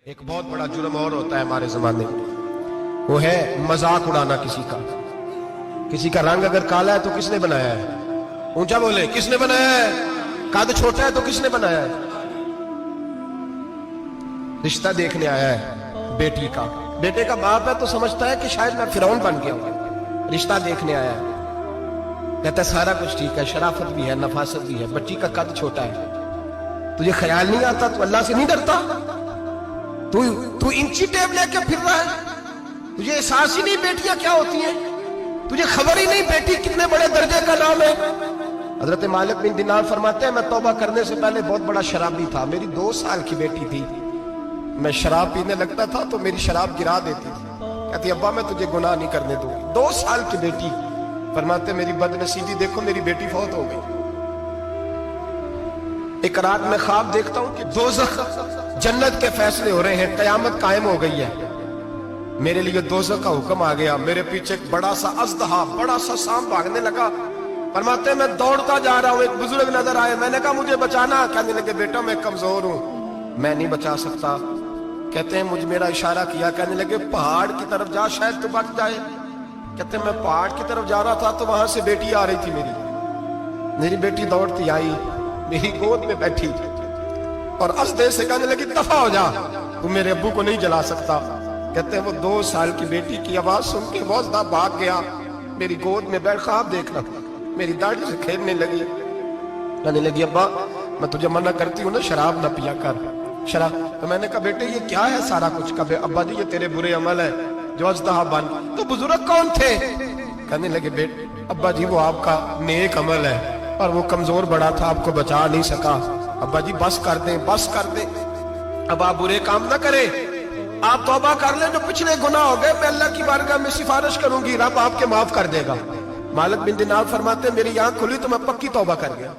ایک بہت بڑا جرم اور ہوتا ہے ہمارے زمانے میں، وہ ہے مذاق اڑانا کسی کا۔ کسی کا رنگ اگر کالا ہے تو کس نے بنایا ہے؟ اونچا بولے، کس نے بنایا ہے؟ قد چھوٹا ہے تو کس نے بنایا ہے؟ رشتہ دیکھنے آیا ہے بیٹی کا، بیٹے کا باپ ہے تو سمجھتا ہے کہ شاید میں فرعون بن گیا ہوں۔ رشتہ دیکھنے آیا ہے، کہتا ہے سارا کچھ ٹھیک ہے، شرافت بھی ہے، نفاست بھی ہے، بچی کا قد چھوٹا ہے، تجھے خیال نہیں آتا؟ تو اللہ سے نہیں ڈرتا؟ تو انچی ٹیپ لے کے پھر رہا ہے، تجھے احساس ہی نہیں بیٹیاں کیا ہوتی ہیں، تجھے خبر ہی نہیں بیٹی کتنے بڑے درجے کا نام ہے۔ حضرت مالک بن دینار فرماتے ہیں میں توبہ کرنے سے پہلے بہت بڑا شرابی تھا، میری 2 سال کی بیٹی تھی، میں شراب پینے لگتا تھا تو میری شراب گرا دیتی تھی، کہتی ابا میں تجھے گناہ نہیں کرنے دوں گی۔ 2 سال کی بیٹی، فرماتے میری بد نصیبی دیکھو میری بیٹی فوت ہو گئی۔ ایک رات میں خواب دیکھتا ہوں کہ دوزخ جنت کے فیصلے ہو رہے ہیں، قیامت قائم ہو گئی ہے، میرے لیے دوزخ کا حکم آ گیا، میرے پیچھے ایک بڑا سا اژدہا، بڑا سا سانپ بھاگنے لگا۔ فرماتے ہیں میں دوڑتا جا رہا ہوں، ایک بزرگ نظر آئے، میں نے کہا مجھے بچانا، کہنے لگے بیٹا میں کمزور ہوں، میں نہیں بچا سکتا۔ کہتے ہیں مجھ میرا اشارہ کیا، کہنے لگے پہاڑ کی طرف جا شاید تو بچ جائے۔ کہتے ہیں میں پہاڑ کی طرف جا رہا تھا تو وہاں سے بیٹی آ رہی تھی، میری بیٹی دوڑتی آئی، میری گود میں بیٹھی اور اسدے سے کہنے لگی دفع ہو جا، تو میرے ابو کو نہیں جلا سکتا۔ کہتے ہیں وہ 2 سال کی بیٹی کی آواز سن کے وہ اسدہ بھاگ گیا، میری گود میں بیٹھ خواب دیکھ رہا تھا، میری داڑھی سے کھیلنے لگی، کہنے لگی ابا میں تجھے منع کرتی ہوں نا شراب نہ پیا کر، شراب۔ تو میں نے کہا بیٹے یہ کیا ہے سارا کچھ؟ کہا ابا جی یہ تیرے برے عمل ہے جو اژدہا بن۔ تو بزرگ کون تھے؟ کہنے لگے بیٹے ابا جی وہ آپ کا نیک عمل ہے اور وہ کمزور بڑا تھا، آپ کو بچا نہیں سکا۔ ابا جی بس کر دیں، بس کر دیں، اب آپ برے کام نہ کریں، آپ توبہ کر لیں، جو پچھلے گناہ ہو گئے میں اللہ کی بارگاہ میں سفارش کروں گی، رب آپ کے معاف کر دے گا۔ مالک بن دینار فرماتے ہیں میری آنکھ کھلی تو میں پکی توبہ کر گیا۔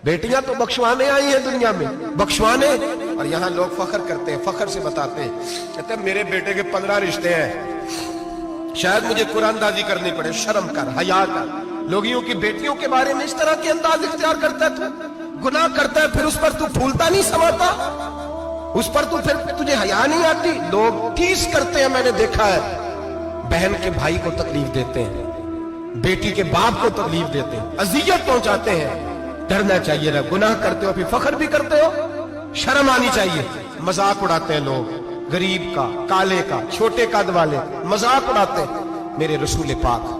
بیٹیاں تو بخشوانے آئی ہیں دنیا میں، بخشوانے، اور یہاں لوگ فخر کرتے ہیں، فخر سے بتاتے ہیں، کہتے ہیں میرے بیٹے کے 15 رشتے ہیں، شاید مجھے قرآن دازی کرنی پڑے، شرم کر، حیا کر، لوگیوں کی بیٹیوں کے بارے میں اس طرح کے انداز اختیار کرتا ہے، تو گناہ کرتا ہے پھر اس پر تو پھولتا نہیں سماتا، اس پر تو پھر تجھے حیا نہیں آتی۔ لوگ ٹیس کرتے ہیں، میں نے دیکھا ہے، بہن کے بھائی کو تکلیف دیتے ہیں، بیٹی کے باپ کو تکلیف دیتے ہیں، اذیت پہنچاتے ہیں۔ ڈرنا چاہیے نا، گناہ کرتے ہو پھر فخر بھی کرتے ہو، شرم آنی چاہیے۔ مذاق اڑاتے ہیں لوگ، غریب کا، کالے کا، چھوٹے قد والے، مذاق اڑاتے ہیں۔ میرے رسول پاک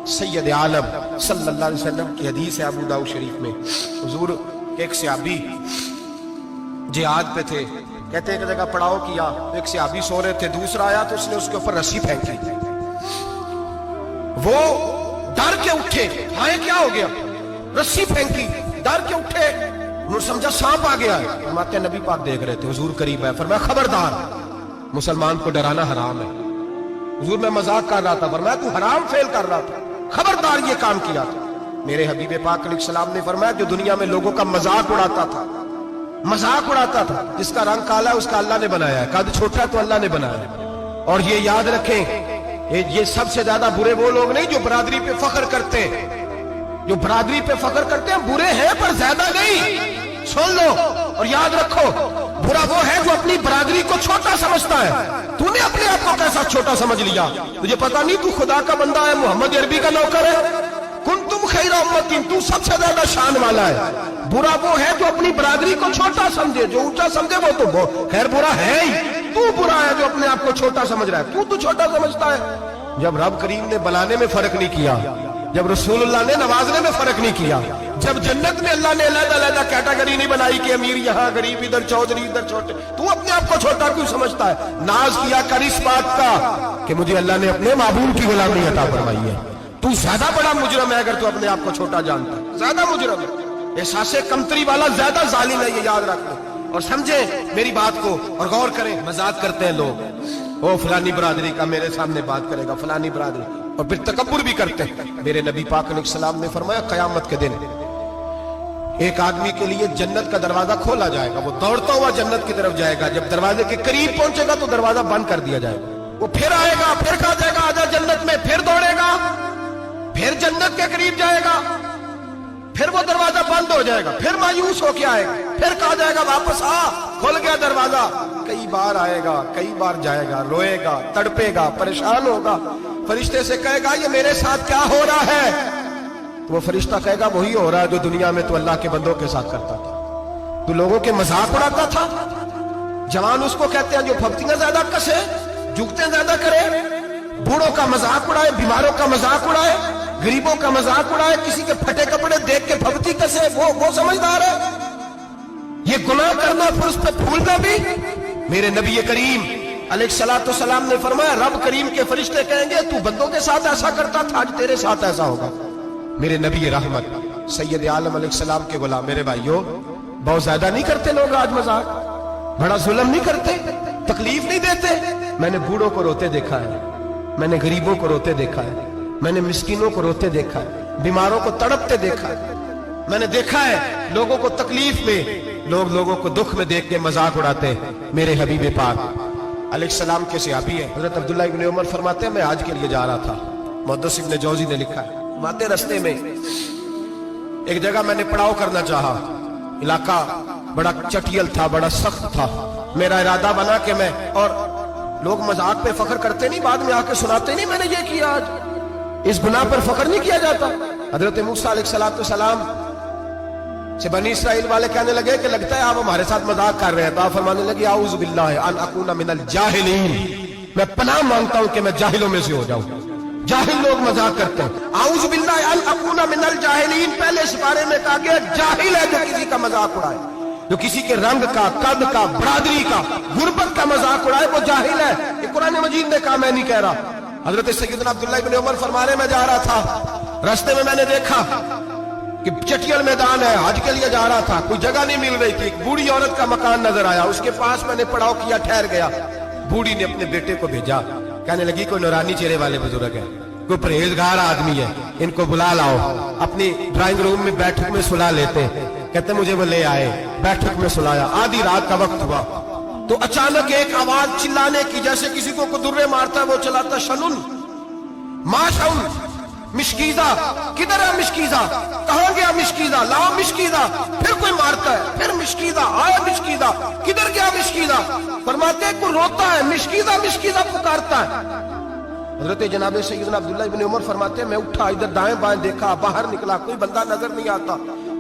سید عالم صلی اللہ علیہ وسلم کی حدیث ہے ابو داؤد شریف میں، حضور ایک صحابی جہاد پہ تھے، کہتے ہیں ایک جگہ پڑاؤ کیا، ایک صحابی سو رہے تھے، دوسرا آیا تو اس نے اس کے اوپر رسی پھینکی، وہ ڈر کے اٹھے، ہائے کیا ہو گیا؟ رسی پھینکی، ڈر کے اٹھے، انہوں نے سمجھا سانپ آ گیا ہے۔ فرماتے ہیں نبی پاک دیکھ رہے تھے، حضور قریب ہے، فرمایا خبردار مسلمان کو ڈرانا حرام ہے۔ حضور میں مذاق کر رہا تھا، فرمایا تو حرام فعل کر رہا تھا، خبردار یہ کام کیا تھا۔ میرے حبیب پاک علیہ السلام نے فرمایا جو دنیا میں لوگوں کا مذاق اڑاتا تھا، مذاق اڑاتا تھا، جس کا رنگ کالا ہے اس کا اللہ نے بنایا ہے، قد چھوٹا ہے تو اللہ نے بنایا ہے۔ اور یہ یاد رکھیں یہ سب سے زیادہ برے وہ لوگ نہیں جو برادری پہ فخر کرتے ہیں، جو برادری پہ فخر کرتے ہیں برے ہیں پر زیادہ نہیں، سن لو اور یاد رکھو، برا وہ ہے جو اپنی برادری کو چھوٹا سمجھتا ہے۔ تو نے اپنے آپ کو کیسا چھوٹا سمجھ لیا؟ تجھے پتا نہیں تو خدا کا بندہ ہے، محمد عربی کا نوکر ہے، کنتم خیر امت، تو سب سے زیادہ شان والا ہے۔ برا وہ ہے جو اپنی برادری کو چھوٹا سمجھے، جو اونچا سمجھے وہ تو خیر برا ہے ہی، تو برا ہے جو اپنے آپ کو چھوٹا سمجھ رہا ہے، تو چھوٹا سمجھتا ہے۔ جب رب کریم نے بلانے میں فرق نہیں کیا، جب رسول اللہ نے نوازنے میں فرق نہیں کیا، جب جنت میں اللہ نے علیحدہ کیٹیگری نہیں بنائی کہ امیر یہاں، غریب ادھر، چودھری ادھر، چھوٹے، تو اپنے آپ کو چھوٹا کیوں سمجھتا ہے؟ ناز کیا کر اس بات کا کہ مجھے اللہ نے اپنے معبود کی غلامی عطا فرمائی ہے۔ تو زیادہ بڑا مجرم ہے اگر تو اپنے آپ کو چھوٹا جانتا ہے، زیادہ مجرم ہے، احساس کمتری والا زیادہ ظالم ہے، یہ یاد رکھیں اور سمجھیں میری بات کو اور غور کریں۔ مذاق کرتے ہیں لوگ، وہ فلانی برادری کا میرے سامنے بات کرے گا، فلانی برادری، اور پھر تکبر بھی کرتے ہیں۔ میرے نبی پاک علیہ السلام نے فرمایا قیامت کے دن ایک آدمی کے لیے جنت کا دروازہ کھولا جائے گا، وہ دوڑتا ہوا جنت کی طرف جائے گا، جب دروازے کے قریب پہنچے گا تو دروازہ بند کر دیا جائے گا، وہ پھر آئے گا، پھر کہا جائے گا آجا جنت میں، پھر دوڑے گا، پھر جنت کے قریب جائے گا، پھر وہ دروازہ بند ہو جائے گا، پھر مایوس ہو کے آئے گا، پھر کہا جائے گا واپس آ، کھل گیا دروازہ، کئی بار آئے گا, کئی بار جائے گا, روئے گا, تڑپے گا, پریشان ہوگا, فرشتے سے کہے گا یہ میرے ساتھ کیا ہو رہا ہے؟ تو وہ فرشتہ کہے گا وہی ہو رہا ہے جو دنیا میں تو اللہ کے بندوں کے ساتھ کرتا تھا. تو لوگوں کے مذاق اڑاتا تھا. جوان اس کو کہتے ہیں جو پھپتیاں زیادہ کسے, جھکتے زیادہ کرے, بوڑھوں کا مذاق اڑائے, بیماروں کا مذاق اڑائے, غریبوں کا مذاق اڑائے, کسی کے پھٹے کپڑے دیکھ کے پھپتی کسے, وہ سمجھدار ہے. یہ گناہ کرنا پھر اس پہ پھولنا بھی. میرے نبی کریم علیہ الصلوۃ والسلام نے فرمایا رب کریم کے فرشتے کہیں گے تو بندوں کے ساتھ ایسا کرتا تھا, آج تیرے ساتھ ایسا ہوگا. میرے نبی رحمت سید عالم علیہ السلام کے غلام, میرے بھائیوں بہت زیادہ نہیں کرتے لوگ آج مذاق, بڑا ظلم نہیں کرتے, تکلیف نہیں دیتے. میں نے بوڑھوں کو روتے دیکھا ہے, میں نے غریبوں کو روتے دیکھا ہے, میں نے مسکینوں کو روتے دیکھا ہے, بیماروں کو تڑپتے دیکھا ہے. میں نے دیکھا ہے لوگوں کو تکلیف میں, لوگوں کو دکھ میں دیکھ کے مذاق اڑاتے. میرے حبیب پاک علیہ السلام کے صحابی ہیں حضرت عبداللہ ابن عمر فرماتے ہیں میں حج کے لیے جا رہا تھا. محدث ابن جوزی نے لکھا ہے واتے رستے میں ایک جگہ میں نے پڑاؤ کرنا چاہا, علاقہ بڑا چٹیل تھا, بڑا سخت تھا. میرا ارادہ بنا کہ میں, اور لوگ مذاق پہ فخر کرتے نہیں, بعد میں آ کے سناتے نہیں میں نے یہ کیا, آج اس گناہ پر فخر نہیں کیا جاتا. حضرت موسیٰ علیہ السلام سے بنی اسرائیل والے کہنے لگے کہ لگتا ہے آپ ہمارے ساتھ مذاق کر رہے ہیں. تو آپ فرمانے لگے اعوذ باللہ ان اکون من الجاہلین, میں پناہ مانگتا ہوں کہ میں جاہلوں میں سے ہو جاؤں. جاہل لوگ مذاق کرتے ہیں. اعوذ باللہ ان اکون من الجاہلین, پہلے سپارے میں کہا گیا جاہل ہے جو کسی کا مذاق اڑائے, جو کسی کے رنگ کا, قد کا, برادری کا, غربت کا مذاق اڑائے وہ جاہل ہے. یہ قرآن مجید نے کہا, میں نہیں کہہ رہا. حضرت سیدنا عبداللہ ابن عمر فرما رہے میں جا رہا تھا, راستے میں نے دیکھا کہ چٹیل میدان ہے, حج کے لیے جا رہا تھا, کوئی جگہ نہیں مل رہی تھی. ایک بوڑھی عورت کا مکان نظر آیا, اس کے پاس میں نے پڑاؤ کیا, ٹھہر گیا. بوڑھی نے اپنے بیٹے کو بھیجا, کہنے لگی کوئی نورانی چہرے والے بزرگ ہے, کوئی پرہیزگار آدمی ہے, ان کو بلا لاؤ, اپنی ڈرائنگ روم میں بیٹھک میں سلا لیتے. کہتے مجھے وہ لے آئے, بیٹھک میں سلایا. آدھی رات کا وقت ہوا تو اچانک ایک آواز چلانے کی, جیسے کسی کو درے مارتا ہے وہ چلاتا, شنن ما شن مشکیزہ, کدھر ہے مشکیزہ, کہاں گیا مشکیزہ, لاؤ مشکیزہ. پھر کوئی مارتا ہے, پھر مشکیزہ, آیا مشکیزہ, کدھر گیا مشکیزہ. فرماتے ہیں کوئی روتا ہے, مشکیزہ مشکیزہ پکارتا ہے. حضرت جناب سیدنا عبداللہ ابن عمر فرماتے ہیں میں اٹھا, ادھر دائیں بائیں دیکھا, باہر نکلا, کوئی بندہ نظر نہیں آتا.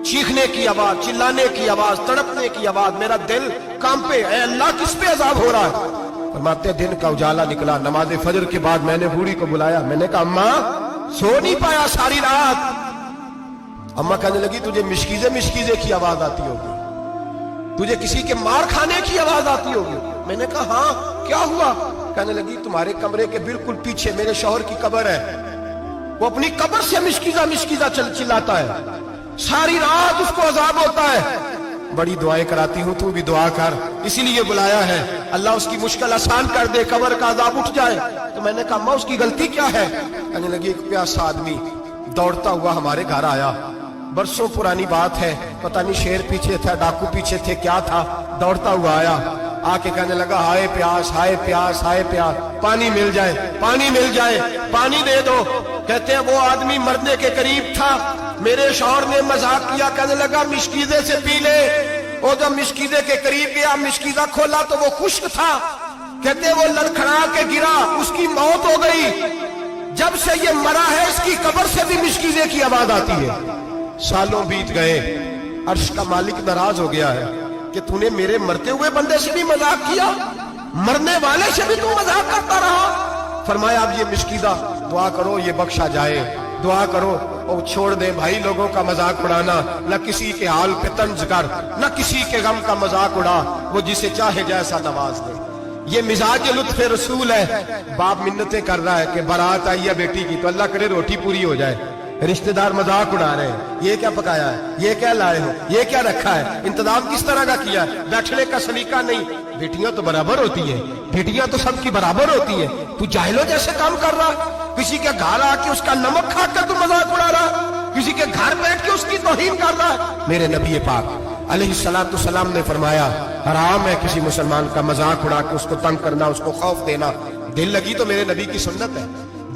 چیخنے کی آواز, چلانے کی آواز, تڑپنے کی آواز. میرا دل کانپے, اے اللہ کس پہ عذاب ہو رہا ہے. فرماتے ہیں دن کا اجالا نکلا, نماز فجر کے بعد میں نے بوڑھی کو بلایا. میں نے کہا اماں سو نہیں پایا ساری رات. اماں کہنے لگی تجھے مشکیزے کی آواز آتی ہوگی, تجھے کسی کے مار کھانے کی آواز آتی ہوگی. میں نے کہا ہاں کیا ہوا. کہنے لگی تمہارے کمرے کے بالکل پیچھے میرے شوہر کی قبر ہے, وہ اپنی قبر سے مشکیزہ چلاتا ہے, ساری رات اس کو عذاب ہوتا ہے. بڑی دعائیں کراتی ہوں, تو بھی دعا کر, اسی لیے بلایا ہے, اللہ اس کی مشکل آسان کر دے, قبر کا عذاب اٹھ جائے. تو میں نے کہا ماں اس کی غلطی کیا ہے. کہنے لگی ایک پیاسا آدمی دوڑتا ہوا ہمارے گھر آیا, برسوں پرانی بات ہے, پتہ نہیں شیر پیچھے تھا, ڈاکو پیچھے تھے, کیا تھا, دوڑتا ہوا آیا, آ کے کہنے لگا ہائے پیاس, ہائے پیاس, ہائے پیاس, پانی مل جائے, پانی مل جائے, پانی دے دو. کہتے ہیں وہ آدمی مرنے کے قریب تھا, میرے شوہر نے مذاق کیا, کہنے لگا مشکیزے سے پی لے. وہ جب مشکیزے کے قریب گیا, مشکیزہ کھولا تو وہ خشک تھا. کہتے ہیں وہ لڑکھڑا کے گرا, اس کی موت ہو گئی. جب سے یہ مرا ہے اس کی قبر سے بھی مشکیزے کی آواز آتی ہے. سالوں بیت گئے, عرش کا مالک ناراض ہو گیا ہے کہ تو نے میرے مرتے ہوئے بندے سے بھی مذاق کیا, مرنے والے سے بھی تو مذاق کرتا رہا. فرمایا اب یہ مشکیزہ دعا کرو یہ بخشا جائے, دعا کرو اور چھوڑ دے بھائی لوگوں کا مذاق اڑانا, نہ کسی کے حال پہ طنز کر, نہ کسی کے غم کا مذاق اڑا, وہ جسے چاہے جیسا نواز دے. یہ مزاج لطف رسول ہے. باپ منتیں کر رہا ہے کہ بارات آئی ہے بیٹی کی, تو اللہ کرے روٹی پوری ہو جائے. رشتہ دار مذاق اڑا رہے ہیں, یہ کیا پکایا ہے, یہ کیا لائے ہو, یہ کیا رکھا ہے, انتظام کس طرح کا کیا ہے, بیٹھنے کا سلیقہ نہیں. بیٹیاں تو برابر ہوتی ہیں, بیٹیاں تو سب کی برابر ہوتی ہیں. تو جاہلوں جیسے کام کر رہا, کسی کے گھر آ کے اس کا نمک کھا کر تو مذاق اڑا رہا, کسی کے گھر بیٹھ کے اس کی توہین کر رہا ہے. میرے نبی پاک علیہ السلام نے فرمایا حرام ہے کسی مسلمان کا مذاق اڑا کے اس کو تنگ کرنا, اس کو خوف دینا. دل لگی تو میرے نبی کی سنت ہے,